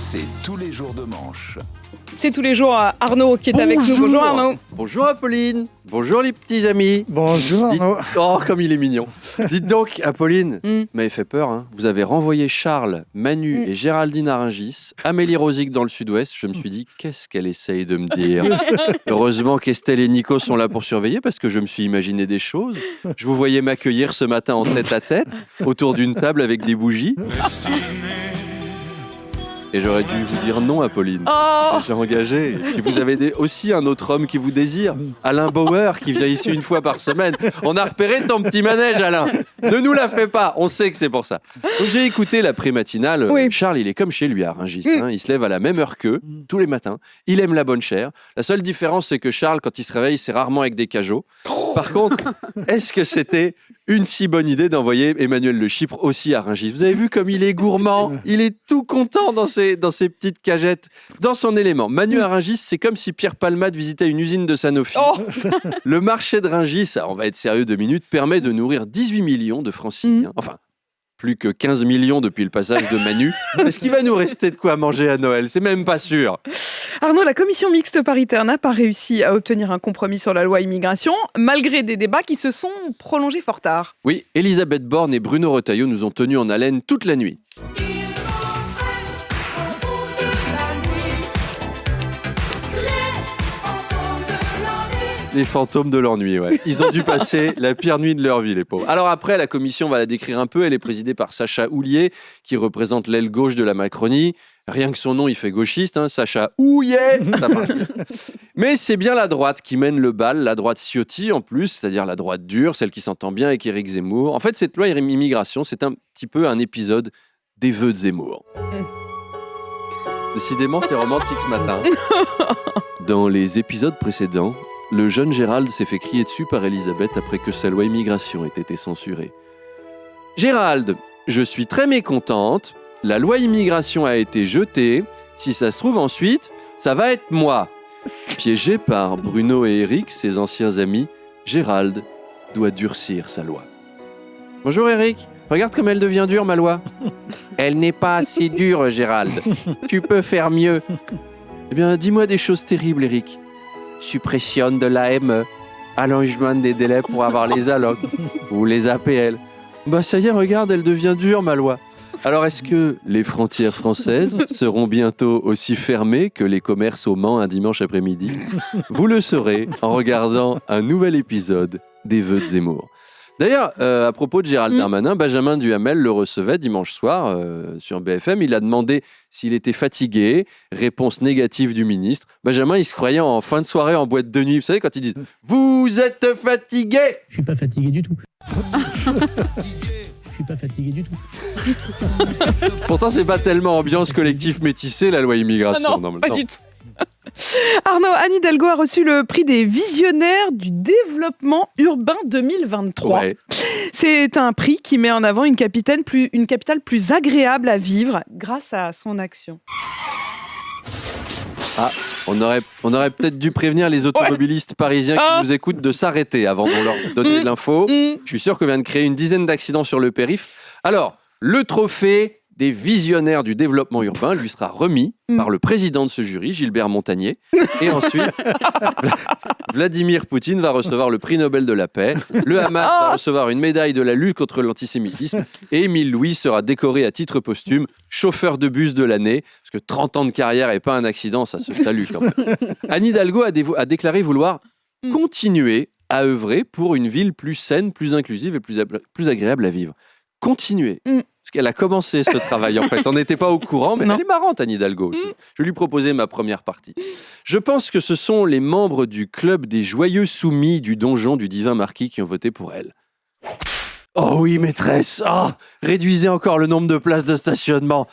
C'est tous les jours de manche. C'est tous les jours Arnaud qui est avec nous. Bonjour Arnaud. Bonjour Apolline. Bonjour les petits amis. Bonjour Arnaud. Oh, comme il est mignon. Dites donc, Apolline, vous m'avez fait peur. Hein. Vous avez renvoyé Charles, Manu et Géraldine à Rungis, Amélie Rosic dans le sud-ouest. Je me suis dit, qu'est-ce qu'elle essaye de me dire? Heureusement qu'Estelle et Nico sont là pour surveiller parce que je me suis imaginé des choses. Je vous voyais m'accueillir ce matin en tête-à-tête autour d'une table avec des bougies. Et j'aurais dû vous dire non, Apolline. Oh, J'ai engagé. Et puis vous avez aussi un autre homme qui vous désire, Alain Bauer, qui vient ici une fois par semaine. On a repéré ton petit manège, Alain. Ne nous la fais pas. On sait que c'est pour ça. Donc j'ai écouté la pré-matinale. Oui. Charles, il est comme chez lui à Rungis. Hein. Il se lève à la même heure qu'eux, tous les matins. Il aime la bonne chair. La seule différence, c'est que Charles, quand il se réveille, c'est rarement avec des cajots. Par contre, est-ce que c'était une si bonne idée d'envoyer Emmanuel Le Chypre aussi à Rungis? Vous avez vu comme il est gourmand. Il est tout content dans ses petites cagettes, dans son élément. Manu à Rungis, c'est comme si Pierre Palmade visitait une usine de Sanofi. Oh. Le marché de Rungis, on va être sérieux 2 minutes, permet de nourrir 18 millions de franciliens. Enfin, plus que 15 millions depuis le passage de Manu. Est-ce qu'il va nous rester de quoi manger à Noël? C'est même pas sûr. Arnaud, la commission mixte paritaire n'a pas réussi à obtenir un compromis sur la loi immigration, malgré des débats qui se sont prolongés fort tard. Oui, Elisabeth Borne et Bruno Retailleau nous ont tenus en haleine toute la nuit. Les fantômes de l'ennui, ouais. Ils ont dû passer la pire nuit de leur vie, les pauvres. Alors après, la commission va la décrire un peu. Elle est présidée par Sacha Houlier, qui représente l'aile gauche de la Macronie. Rien que son nom, il fait gauchiste, hein, Sacha Houlier. Ça marche bien. Mais c'est bien la droite qui mène le bal, la droite Ciotti en plus, c'est-à-dire la droite dure, celle qui s'entend bien avec Éric Zemmour. En fait, cette loi immigration, c'est un petit peu un épisode des vœux de Zemmour. Décidément, c'est romantique ce matin. Dans les épisodes précédents, le jeune Gérald s'est fait crier dessus par Elisabeth après que sa loi immigration ait été censurée. « Gérald, je suis très mécontente. La loi immigration a été jetée. Si ça se trouve ensuite, ça va être moi. » Piégé par Bruno et Eric, ses anciens amis, Gérald doit durcir sa loi. « Bonjour Eric, regarde comme elle devient dure ma loi. »« Elle n'est pas assez dure, Gérald. Tu peux faire mieux. » »« Eh bien, dis-moi des choses terribles, Eric. » Suppression de l'AME, allongement des délais pour avoir les allocs ou les APL. Bah ça y est, regarde, elle devient dure ma loi. Alors est-ce que les frontières françaises seront bientôt aussi fermées que les commerces au Mans un dimanche après-midi? Vous le saurez en regardant un nouvel épisode des Vœux de Zemmour. D'ailleurs, à propos de Gérald Darmanin, Benjamin Duhamel le recevait dimanche soir sur BFM. Il a demandé s'il était fatigué. Réponse négative du ministre. Benjamin, il se croyait en fin de soirée en boîte de nuit. Vous savez, quand ils disent « Vous êtes fatigué ?» Je suis pas fatigué du tout. Je suis pas fatigué du tout. Pourtant, c'est pas tellement ambiance collectif métissée, la loi immigration. Ah non, pas du tout. Arnaud, Anne Hidalgo a reçu le prix des visionnaires du développement urbain 2023. Ouais. C'est un prix qui met en avant une capitale plus agréable à vivre grâce à son action. Ah, on aurait peut-être dû prévenir les automobilistes parisiens qui nous écoutent de s'arrêter avant de leur donner de l'info. Je suis sûr qu'on vient de créer une dizaine d'accidents sur le périph'. Alors, le trophée des visionnaires du développement urbain lui sera remis par le président de ce jury, Gilbert Montagnier. Et ensuite, Vladimir Poutine va recevoir le prix Nobel de la paix. Le Hamas va recevoir une médaille de la lutte contre l'antisémitisme. Et Émile Louis sera décoré à titre posthume chauffeur de bus de l'année. Parce que 30 ans de carrière et pas un accident, ça se salue quand même. Anne Hidalgo a déclaré vouloir continuer à œuvrer pour une ville plus saine, plus inclusive et plus agréable à vivre. Continuer. Parce qu'elle a commencé ce travail, en fait. On n'était pas au courant, mais elle est marrante, Anne Hidalgo. Je vais lui proposer ma première partie. Je pense que ce sont les membres du club des joyeux soumis du donjon du divin marquis qui ont voté pour elle. Oh oui, maîtresse. Réduisez encore le nombre de places de stationnement.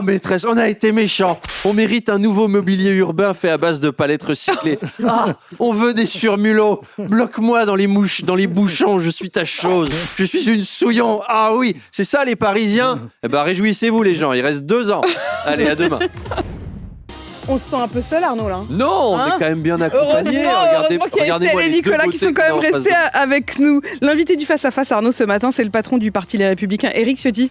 Maîtresse, on a été méchants. On mérite un nouveau mobilier urbain fait à base de palettes recyclées. On veut des surmulots. Bloque-moi dans les bouchons, je suis ta chose. Je suis une souillon. Ah oui, c'est ça les Parisiens. Eh ben, réjouissez-vous les gens, il reste 2 ans. Allez, à demain. On se sent un peu seul, Arnaud, là. Non, on est quand même bien accompagnés. Regardez-moi et Nicolas qui sont quand même restés avec nous. L'invité du Face à Face, Arnaud, ce matin, c'est le patron du Parti Les Républicains, Éric Ciotti.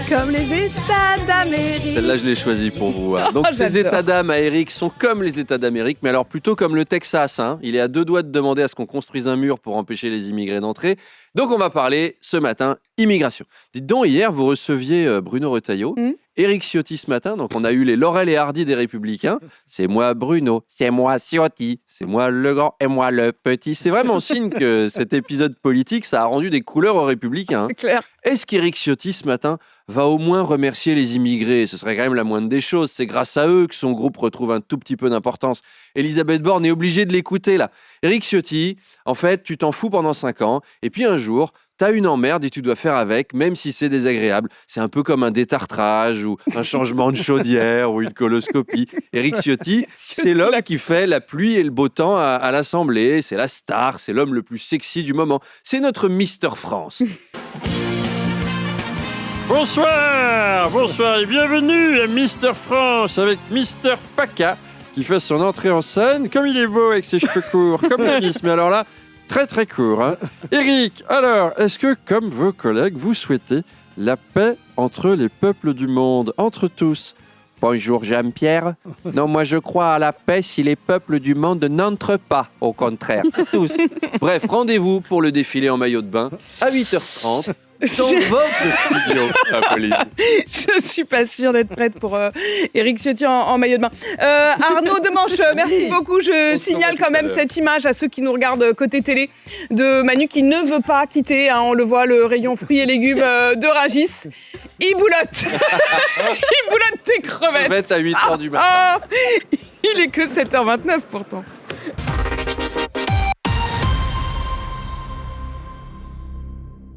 comme les États d'Amérique. Celle-là, je l'ai choisie pour vous. Hein. Donc, ces J'adore. États d'âme à Eric sont comme les États d'Amérique, mais alors plutôt comme le Texas. Hein. Il est à 2 doigts de demander à ce qu'on construise un mur pour empêcher les immigrés d'entrer. Donc, on va parler ce matin immigration. Dites donc, hier, vous receviez Bruno Retailleau, Éric Ciotti ce matin. Donc, on a eu les Laurel et Hardy des Républicains. C'est moi Bruno, c'est moi Ciotti, c'est moi le grand et moi le petit. C'est vraiment signe que cet épisode politique, ça a rendu des couleurs aux Républicains. Hein. C'est clair. Est-ce qu'Éric Ciotti, ce matin, va au moins remercier les immigrés? Ce serait quand même la moindre des choses. C'est grâce à eux que son groupe retrouve un tout petit peu d'importance. Elisabeth Borne est obligée de l'écouter, là. Éric Ciotti, en fait, tu t'en fous pendant 5 ans, et puis un jour, t'as une emmerde et tu dois faire avec, même si c'est désagréable. C'est un peu comme un détartrage, ou un changement de chaudière, ou une coloscopie. Éric Ciotti, c'est l'homme qui fait la pluie et le beau temps à l'Assemblée. C'est la star, c'est l'homme le plus sexy du moment. C'est notre Mister France. Bonsoir et bienvenue à Mister France avec Mister Paca qui fait son entrée en scène. Comme il est beau avec ses cheveux courts, comme la Miss, mais alors là, très très court. Hein. Eric, alors, est-ce que comme vos collègues, vous souhaitez la paix entre les peuples du monde, entre tous? Bonjour Jean-Pierre. Non, moi je crois à la paix si les peuples du monde n'entrent pas, au contraire. Tous. Bref, rendez-vous pour le défilé en maillot de bain à 8h30. Dans votre studio, Apolline. Je suis pas sûre d'être prête pour Éric Ciotti en maillot de bain. Arnaud Demanche, merci beaucoup. Je signale quand même cette image à ceux qui nous regardent côté télé de Manu qui ne veut pas quitter. Hein, on le voit, le rayon fruits et légumes de Rungis. Il boulotte. Il boulotte tes crevettes. Crevettes à 8h du matin. Il est que 7h29 pourtant.